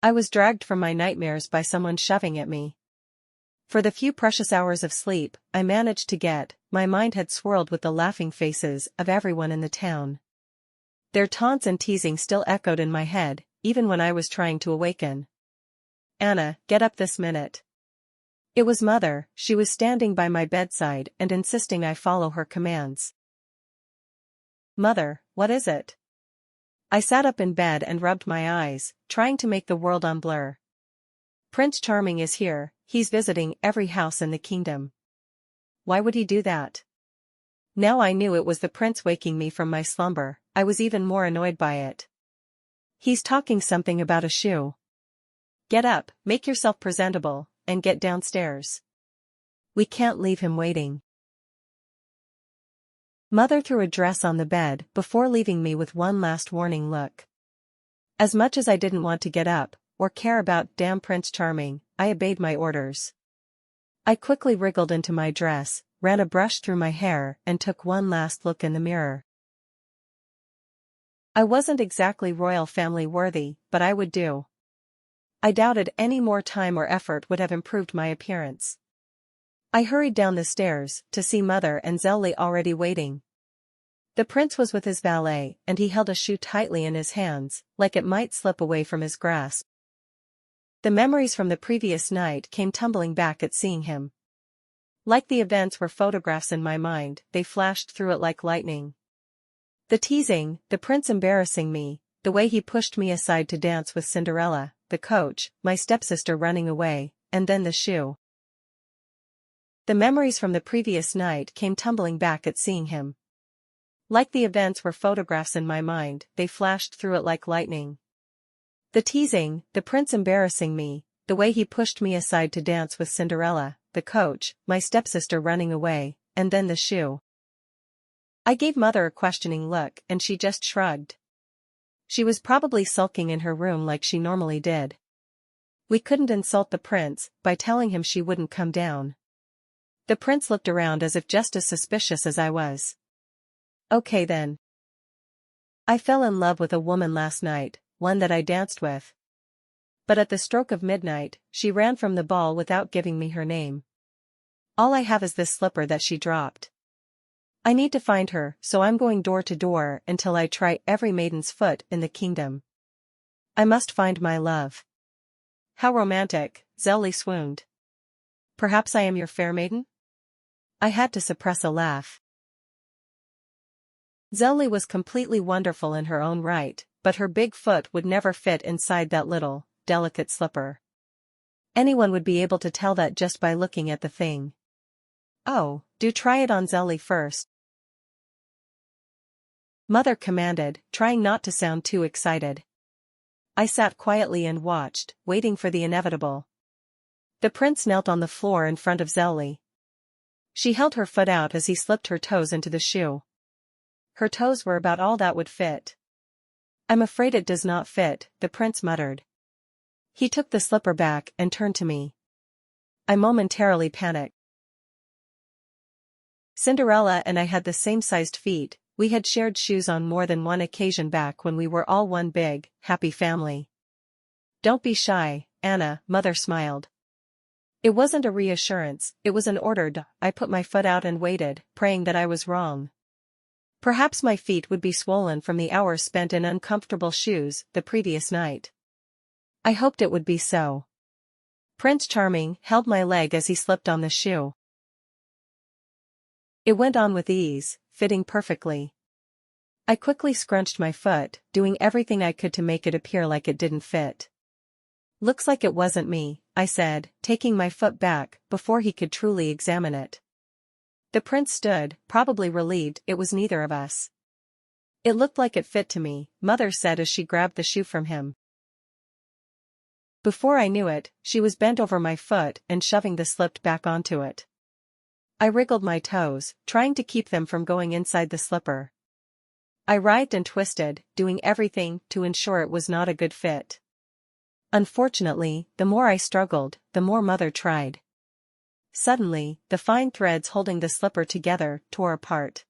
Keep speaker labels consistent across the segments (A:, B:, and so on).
A: I was dragged from my nightmares by someone shoving at me. For the few precious hours of sleep I managed to get, my mind had swirled with the laughing faces of everyone in the town. Their taunts and teasing still echoed in my head, even when I was trying to awaken. "Anna, get up this minute." It was Mother. She was standing by my bedside and insisting I follow her commands. "Mother, what is it?" I sat up in bed and rubbed my eyes, trying to make the world unblur. "Prince Charming is here, he's visiting every house in the kingdom." Why would he do that? Now I knew it was the prince waking me from my slumber. I was even more annoyed by it. "He's talking something about a shoe." "Get up, make yourself presentable, and get downstairs. We can't leave him waiting." Mother threw a dress on the bed before leaving me with one last warning look. As much as I didn't want to get up, or care about damn Prince Charming, I obeyed my orders. I quickly wriggled into my dress, ran a brush through my hair and took one last look in the mirror. I wasn't exactly royal family worthy, but I would do. I doubted any more time or effort would have improved my appearance. I hurried down the stairs to see Mother and Zelly already waiting. The prince was with his valet and he held a shoe tightly in his hands, like it might slip away from his grasp. The memories from the previous night came tumbling back at seeing him. Like the events were photographs in my mind, they flashed through it like lightning. The teasing, the prince embarrassing me, the way he pushed me aside to dance with Cinderella, the coach, my stepsister running away, and then the shoe. The memories from the previous night came tumbling back at seeing him. Like the events were photographs in my mind, they flashed through it like lightning. The teasing, the prince embarrassing me, the way he pushed me aside to dance with Cinderella, the coach, my stepsister running away, and then the shoe. I gave Mother a questioning look and she just shrugged. She was probably sulking in her room like she normally did. We couldn't insult the prince by telling him she wouldn't come down. The prince looked around as if just as suspicious as I was. Okay then. I fell in love with a woman last night, one that I danced with. But at the stroke of midnight, she ran from the ball without giving me her name. All I have is this slipper that she dropped. I need to find her, so I'm going door to door until I try every maiden's foot in the kingdom. I must find my love. How romantic, Zelly swooned. Perhaps I am your fair maiden? I had to suppress a laugh. Zelly was completely wonderful in her own right, but her big foot would never fit inside that little, delicate slipper. Anyone would be able to tell that just by looking at the thing. Oh, do try it on Zelly first. Mother commanded, trying not to sound too excited. I sat quietly and watched, waiting for the inevitable. The prince knelt on the floor in front of Zelly. She held her foot out as he slipped her toes into the shoe. Her toes were about all that would fit. I'm afraid it does not fit, the prince muttered. He took the slipper back and turned to me. I momentarily panicked. Cinderella and I had the same sized feet. We had shared shoes on more than one occasion back when we were all one big, happy family. Don't be shy, Anna, Mother smiled. It wasn't a reassurance, it was an order. I put my foot out and waited, praying that I was wrong. Perhaps my feet would be swollen from the hours spent in uncomfortable shoes the previous night. I hoped it would be so. Prince Charming held my leg as he slipped on the shoe. It went on with ease, fitting perfectly. I quickly scrunched my foot, doing everything I could to make it appear like it didn't fit. Looks like it wasn't me, I said, taking my foot back before he could truly examine it. The prince stood, probably relieved it was neither of us. It looked like it fit to me, Mother said as she grabbed the shoe from him. Before I knew it, she was bent over my foot and shoving the slip back onto it. I wriggled my toes, trying to keep them from going inside the slipper. I writhed and twisted, doing everything to ensure it was not a good fit. Unfortunately, the more I struggled, the more Mother tried. Suddenly, the fine threads holding the slipper together tore apart.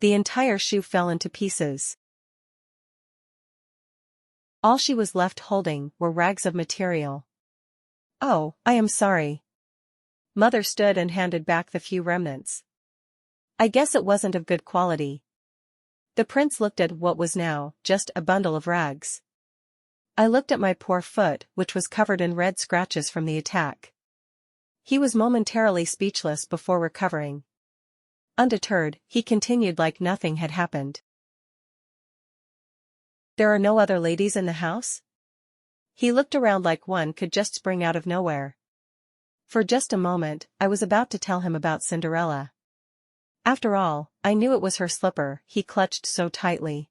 A: The entire shoe fell into pieces. All she was left holding were rags of material. "Oh, I am sorry." Mother stood and handed back the few remnants. "I guess it wasn't of good quality." The prince looked at what was now just a bundle of rags. I looked at my poor foot, which was covered in red scratches from the attack. He was momentarily speechless before recovering. Undeterred, he continued like nothing had happened. "There are no other ladies in the house?" He looked around like one could just spring out of nowhere. For just a moment, I was about to tell him about Cinderella. After all, I knew it was her slipper he clutched so tightly.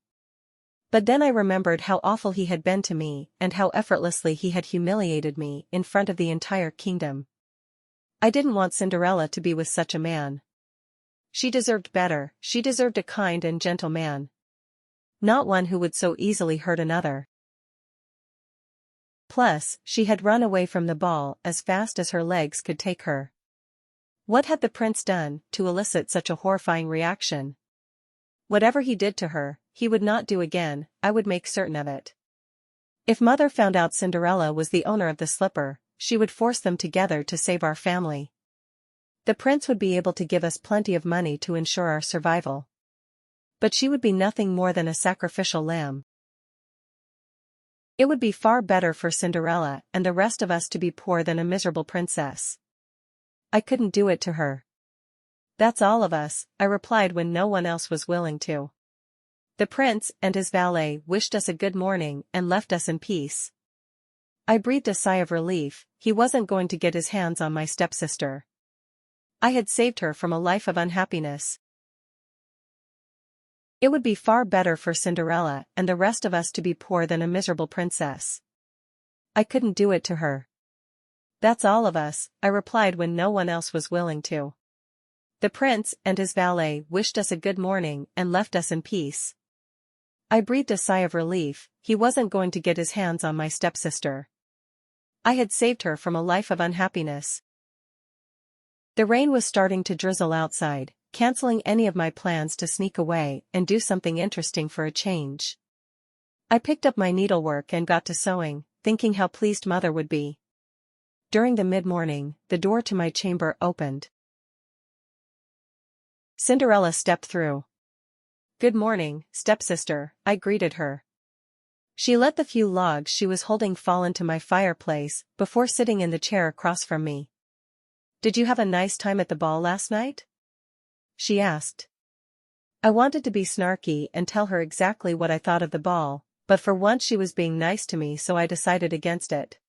A: But then I remembered how awful he had been to me and how effortlessly he had humiliated me in front of the entire kingdom. I didn't want Cinderella to be with such a man. She deserved better, she deserved a kind and gentle man. Not one who would so easily hurt another. Plus, she had run away from the ball as fast as her legs could take her. What had the prince done to elicit such a horrifying reaction? Whatever he did to her, he would not do again, I would make certain of it. If Mother found out Cinderella was the owner of the slipper, she would force them together to save our family. The prince would be able to give us plenty of money to ensure our survival. But she would be nothing more than a sacrificial lamb. It would be far better for Cinderella and the rest of us to be poor than a miserable princess. I couldn't do it to her. "That's all of us," I replied when no one else was willing to. The prince and his valet wished us a good morning and left us in peace. I breathed a sigh of relief. He wasn't going to get his hands on my stepsister. I had saved her from a life of unhappiness. It would be far better for Cinderella and the rest of us to be poor than a miserable princess. I couldn't do it to her. "That's all of us," I replied when no one else was willing to. The prince and his valet wished us a good morning and left us in peace. I breathed a sigh of relief. He wasn't going to get his hands on my stepsister. I had saved her from a life of unhappiness. The rain was starting to drizzle outside, canceling any of my plans to sneak away and do something interesting for a change. I picked up my needlework and got to sewing, thinking how pleased Mother would be. During the mid-morning, the door to my chamber opened. Cinderella stepped through. "Good morning, stepsister," I greeted her. She let the few logs she was holding fall into my fireplace before sitting in the chair across from me. "Did you have a nice time at the ball last night?" she asked. I wanted to be snarky and tell her exactly what I thought of the ball, but for once she was being nice to me, so I decided against it.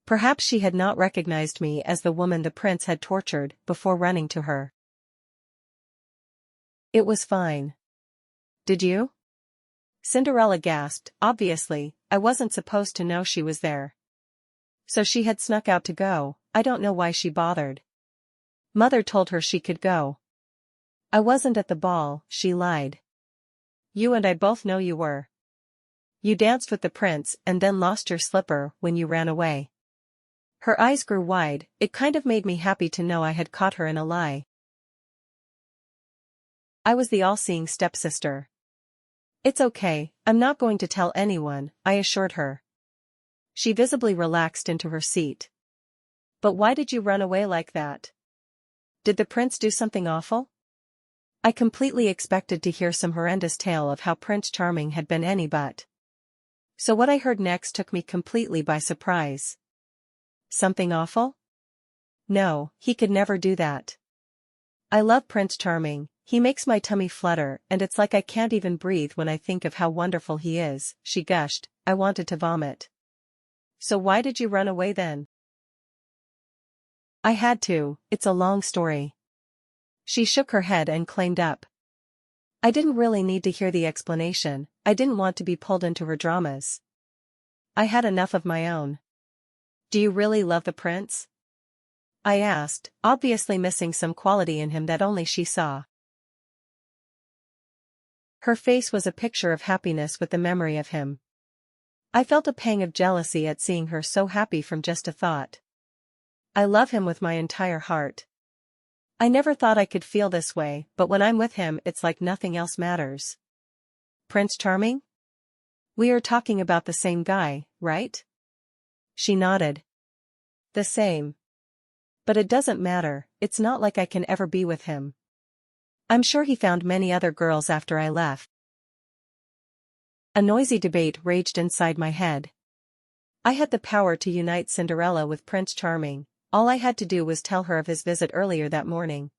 A: Perhaps she had not recognized me as the woman the prince had tortured before running to her. "It was fine. Did you?" Cinderella gasped. Obviously, I wasn't supposed to know she was there. So she had snuck out to go. I don't know why she bothered. Mother told her she could go. "I wasn't at the ball," she lied. "You and I both know you were. You danced with the prince and then lost your slipper when you ran away." Her eyes grew wide. It kind of made me happy to know I had caught her in a lie. I was the all-seeing stepsister. "It's okay, I'm not going to tell anyone," I assured her. She visibly relaxed into her seat. "But why did you run away like that? Did the prince do something awful?" I completely expected to hear some horrendous tale of how Prince Charming had been any but. So what I heard next took me completely by surprise. "Something awful? No, he could never do that. I love Prince Charming. He makes my tummy flutter and it's like I can't even breathe when I think of how wonderful he is," she gushed. I wanted to vomit. "So why did you run away then?" "I had to, it's a long story." She shook her head and claimed up. I didn't really need to hear the explanation. I didn't want to be pulled into her dramas. I had enough of my own. "Do you really love the prince?" I asked, obviously missing some quality in him that only she saw. Her face was a picture of happiness with the memory of him. I felt a pang of jealousy at seeing her so happy from just a thought. "I love him with my entire heart. I never thought I could feel this way, but when I'm with him it's like nothing else matters." "Prince Charming?" We are talking about the same guy, right? She nodded. The same. But it doesn't matter, it's not like I can ever be with him. I'm sure he found many other girls after I left. A noisy debate raged inside my head. I had the power to unite Cinderella with Prince Charming. All I had to do was tell her of his visit earlier that morning.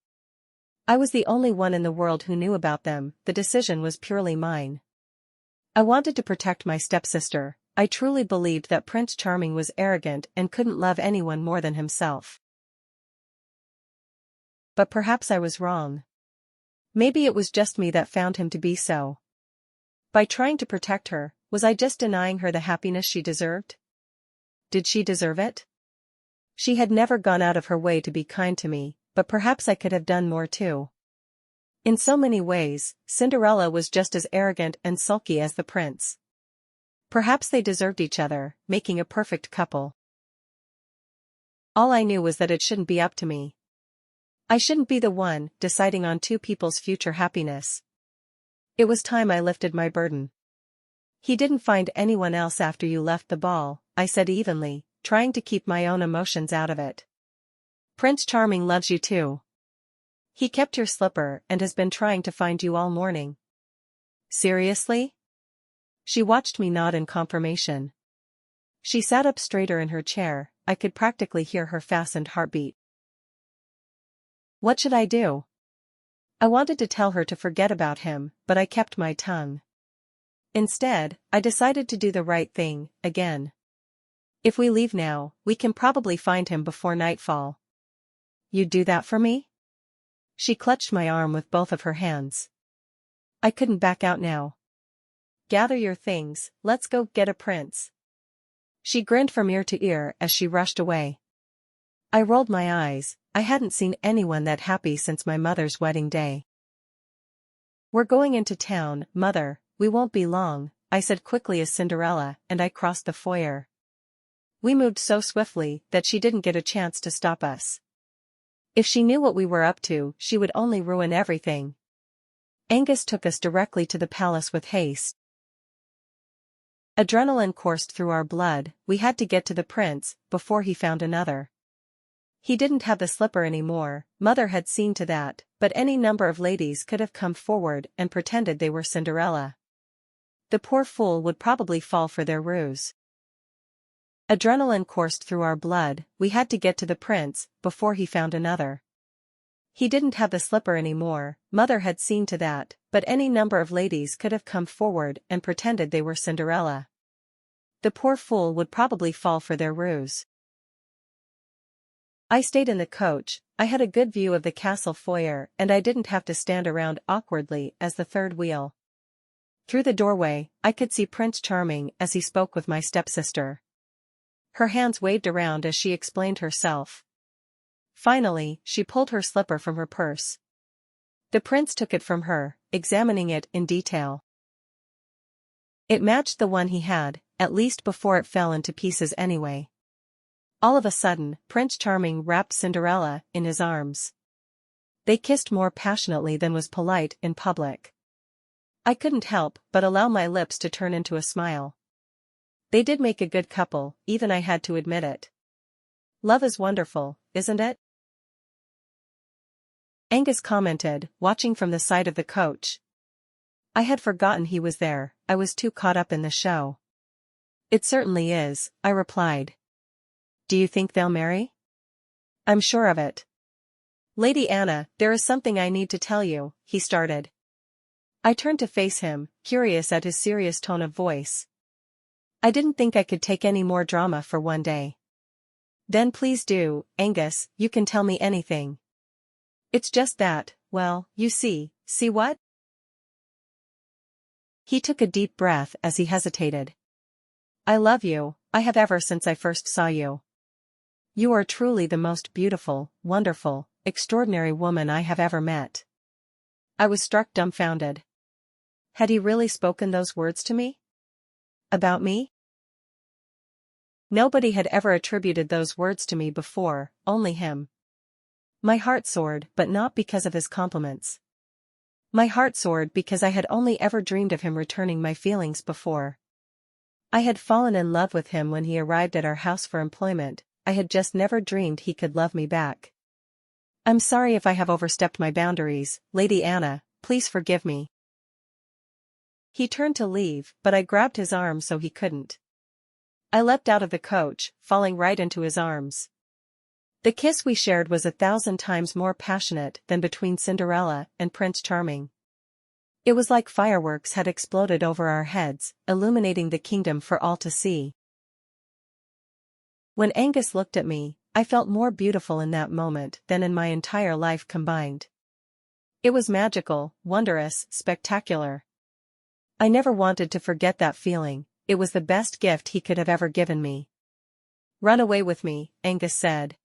A: I was the only one in the world who knew about them, the decision was purely mine. I wanted to protect my stepsister. I truly believed that Prince Charming was arrogant and couldn't love anyone more than himself. But perhaps I was wrong. Maybe it was just me that found him to be so. By trying to protect her, was I just denying her the happiness she deserved? Did she deserve it? She had never gone out of her way to be kind to me, but perhaps I could have done more too. In so many ways, Cinderella was just as arrogant and sulky as the prince. Perhaps they deserved each other, making a perfect couple. All I knew was that it shouldn't be up to me. I shouldn't be the one deciding on two people's future happiness. It was time I lifted my burden. He didn't find anyone else after you left the ball, I said evenly, trying to keep my own emotions out of it. Prince Charming loves you too. He kept your slipper and has been trying to find you all morning. Seriously? She watched me nod in confirmation. She sat up straighter in her chair, I could practically hear her fastened heartbeat. What should I do? I wanted to tell her to forget about him, but I kept my tongue. Instead, I decided to do the right thing, again. If we leave now, we can probably find him before nightfall. You'd do that for me? She clutched my arm with both of her hands. I couldn't back out now. Gather your things, let's go get a prince. She grinned from ear to ear as she rushed away. I rolled my eyes, I hadn't seen anyone that happy since my mother's wedding day. We're going into town, Mother, we won't be long, I said quickly as Cinderella and I crossed the foyer. We moved so swiftly that she didn't get a chance to stop us. If she knew what we were up to, she would only ruin everything. Angus took us directly to the palace with haste. Adrenaline coursed through our blood, we had to get to the prince before he found another. He didn't have the slipper anymore, Mother had seen to that, but any number of ladies could have come forward and pretended they were Cinderella. The poor fool would probably fall for their ruse. Adrenaline coursed through our blood, we had to get to the prince before he found another. He didn't have the slipper anymore, Mother had seen to that, but any number of ladies could have come forward and pretended they were Cinderella. The poor fool would probably fall for their ruse. I stayed in the coach, I had a good view of the castle foyer and I didn't have to stand around awkwardly as the third wheel. Through the doorway, I could see Prince Charming as he spoke with my stepsister. Her hands waved around as she explained herself. Finally, she pulled her slipper from her purse. The prince took it from her, examining it in detail. It matched the one he had, at least before it fell into pieces anyway. All of a sudden, Prince Charming wrapped Cinderella in his arms. They kissed more passionately than was polite in public. I couldn't help but allow my lips to turn into a smile. They did make a good couple, even I had to admit it. Love is wonderful, isn't it? Angus commented, watching from the side of the coach. I had forgotten he was there, I was too caught up in the show. It certainly is, I replied. Do you think they'll marry? I'm sure of it. Lady Anna, there is something I need to tell you, he started. I turned to face him, curious at his serious tone of voice. I didn't think I could take any more drama for one day. Then please do, Angus, you can tell me anything. It's just that, well, you see what? He took a deep breath as he hesitated. I love you, I have ever since I first saw you. You are truly the most beautiful, wonderful, extraordinary woman I have ever met. I was struck dumbfounded. Had he really spoken those words to me? About me? Nobody had ever attributed those words to me before, only him. My heart soared, but not because of his compliments. My heart soared because I had only ever dreamed of him returning my feelings before. I had fallen in love with him when he arrived at our house for employment. I had just never dreamed he could love me back. I'm sorry if I have overstepped my boundaries, Lady Anna, please forgive me. He turned to leave, but I grabbed his arm so he couldn't. I leapt out of the coach, falling right into his arms. The kiss we shared was 1,000 times more passionate than between Cinderella and Prince Charming. It was like fireworks had exploded over our heads, illuminating the kingdom for all to see. When Angus looked at me, I felt more beautiful in that moment than in my entire life combined. It was magical, wondrous, spectacular. I never wanted to forget that feeling. It was the best gift he could have ever given me. Run away with me, Angus said.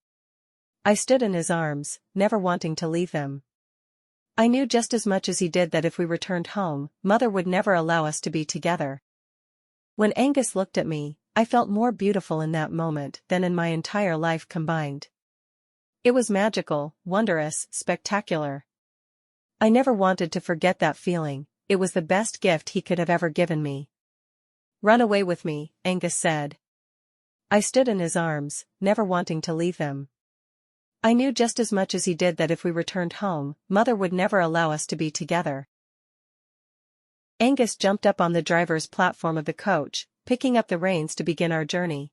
A: I stood in his arms, never wanting to leave them. I knew just as much as he did that if we returned home, Mother would never allow us to be together. When Angus looked at me, I felt more beautiful in that moment than in my entire life combined. It was magical, wondrous, spectacular. I never wanted to forget that feeling. It was the best gift he could have ever given me. Run away with me, Angus said. I stood in his arms, never wanting to leave them. I knew just as much as he did that if we returned home, Mother would never allow us to be together. Angus jumped up on the driver's platform of the coach, picking up the reins to begin our journey.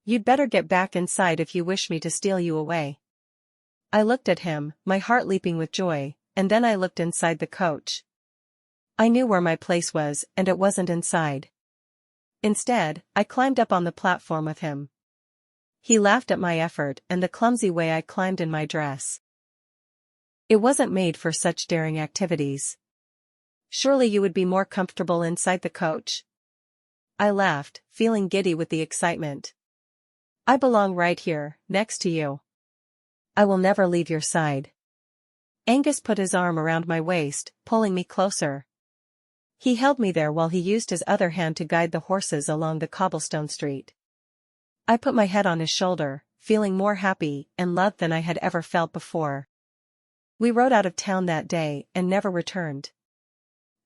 A: You'd better get back inside if you wish me to steal you away. I looked at him, my heart leaping with joy, and then I looked inside the coach. I knew where my place was, and it wasn't inside. Instead, I climbed up on the platform with him. He laughed at my effort and the clumsy way I climbed in my dress. It wasn't made for such daring activities. Surely you would be more comfortable inside the coach? I laughed, feeling giddy with the excitement. I belong right here, next to you. I will never leave your side. Angus put his arm around my waist, pulling me closer. He held me there while he used his other hand to guide the horses along the cobblestone street. I put my head on his shoulder, feeling more happy and loved than I had ever felt before. We rode out of town that day and never returned.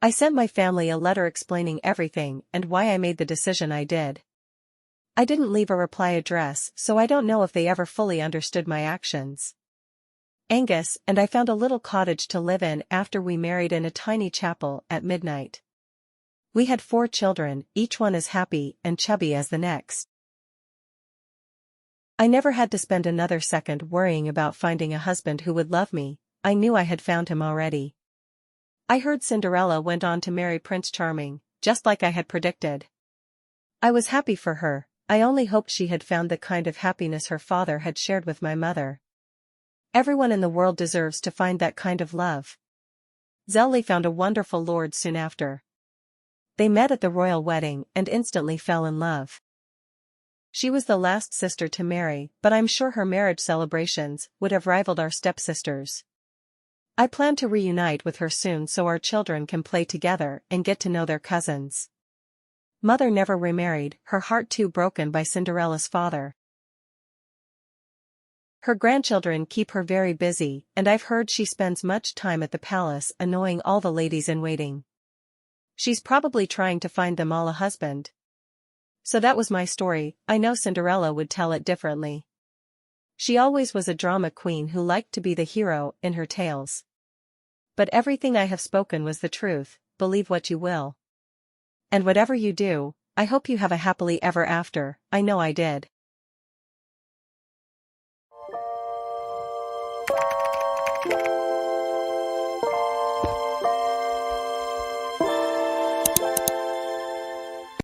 A: I sent my family a letter explaining everything and why I made the decision I did. I didn't leave a reply address, so I don't know if they ever fully understood my actions. Angus and I found a little cottage to live in after we married in a tiny chapel at midnight. We had 4 children, each one as happy and chubby as the next. I never had to spend another second worrying about finding a husband who would love me. I knew I had found him already. I heard Cinderella went on to marry Prince Charming, just like I had predicted. I was happy for her. I only hoped she had found the kind of happiness her father had shared with my mother. Everyone in the world deserves to find that kind of love. Zelly found a wonderful lord soon after. They met at the royal wedding and instantly fell in love. She was the last sister to marry, but I'm sure her marriage celebrations would have rivaled our stepsisters. I plan to reunite with her soon so our children can play together and get to know their cousins. Mother never remarried, her heart too broken by Cinderella's father. Her grandchildren keep her very busy, and I've heard she spends much time at the palace annoying all the ladies in waiting. She's probably trying to find them all a husband. So that was my story. I know Cinderella would tell it differently. She always was a drama queen who liked to be the hero in her tales. But everything I have spoken was the truth, believe what you will. And whatever you do, I hope you have a happily ever after. I know I did.